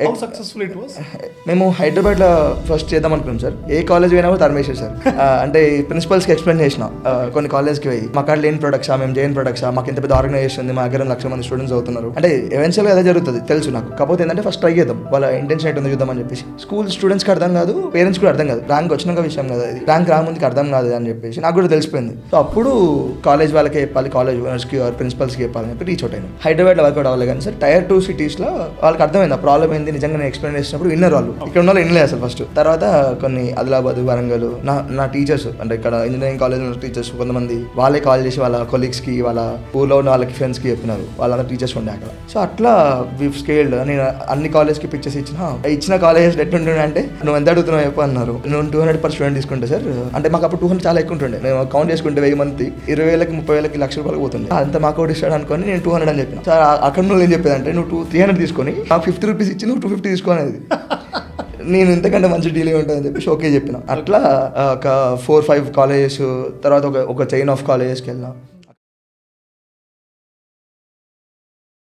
How successful it was? మేము హైదరాబాద్లో first చేద్దాం అనుకున్నాం సార్. ఏ కాలేజ్ పోయినా కూడా తరిమేశారు సార్. అంటే ప్రిన్సిపల్స్కి ఎక్స్ప్లెయిన్ చేసిన కొన్ని కాలేజ్కి పోయి మా కాడ లేని ప్రొడక్ట్సా, మేము చేయని ప్రొడక్ట్సా, మాకు ఇంత పెద్ద ఆర్గనైజేషన్ ఉంది, మా దగ్గర 1,00,000 మంది స్టూడెంట్స్ అవుతున్నారు అంటే ఎవెన్చువల్గా అదే జరుగుతుంది తెలుసు నాకు. కాకపోతే ఏంటంటే ఫస్ట్ ట్రై చేద్దాం, వాళ్ళ ఇంటెన్షన్ ఏంటో చూద్దాం అని చెప్పేసి. స్కూల్ స్టూడెంట్స్కి అర్థం కాదు, పేరెంట్స్ కూడా అర్థం కాదు. ర్యాంక్ వచ్చినాక విషయం కదా, ఇది ర్యాంక్ రాముందుకు అర్థం కాదు అని చెప్పేసి నాకు కూడా తెలిసిపోయింది. సో అప్పుడు కాలేజ్ వాళ్ళకి చెప్పాలి, కాలేజ్ ఓనర్స్కి ప్రిన్సిపల్స్కి చెప్పాలని చెప్పి రీచ్ అవుట్ అయినా. హైదరాబాద్లో వర్కౌట్ అవ్వాలి కానీ సార్ టైర్ 2 సిటీస్లో వాళ్ళకి అర్థమైంది ఆ ప్రాబ్లం ఏంది. నిజంగా నేను ఎక్స్ప్లెయిన్ చేసినప్పుడు విన్నర్ వాళ్ళు, ఇక్కడ ఉన్న వాళ్ళు వినలేదు అసలు ఫస్ట్. తర్వాత కొన్ని ఆదిలాబాద్, వరంగల్ నా టీచర్స్ అంటే ఇక్కడ ఇంజనీరింగ్ కాలేజ్ టీచర్స్ కొంతమంది వాళ్ళే కాల్ చేసి వాళ్ళ కొలీగ్స్కి, వాళ్ళ ఊళ్ళో ఉన్న వాళ్ళకి ఫ్రెండ్స్కి చెప్పినారు. వాళ్ళందరూ టీచర్స్ ఉండే అక్కడ. సో అట్లా వివ్ స్కేల్డ్. నేను అన్ని కాలేజ్కి పిక్చర్స్ ఇచ్చిన కాలేజెస్ ఎట్లుంటుండే అంటే నువ్వు ఎంత అడుగుతున్నావు చెప్పు అన్నారు. నువ్వు 200 per స్టూడెంట్ తీసుకుంటే సార్ అంటే మాకు అప్పుడు 200 చాలా ఎక్కువ ఉంటుండే. నేను కౌంట్ చేసుకుంటే 1000 మంది 20,000, 30,000, ₹1,00,000 పోతుంది. అంత మాకు ఒకటి ఇస్తాడు అనుకొని నేను 200 అని చెప్పిన. సార్ అక్కడ నువ్వు ఏం చెప్పేదంటే నువ్వు 300 తీసుకొని నాకు ₹50 ఇచ్చి నువ్వు 250 తీసుకోనేది. నేను ఇంతకంటే మంచి డీలింగ్ ఉంటుందని చెప్పేసి ఓకే చెప్పిన. అట్లా ఒక 4-5 కాలేజెస్ తర్వాత ఒక చైన్ ఆఫ్ కాలేజెస్కి వెళ్ళినా.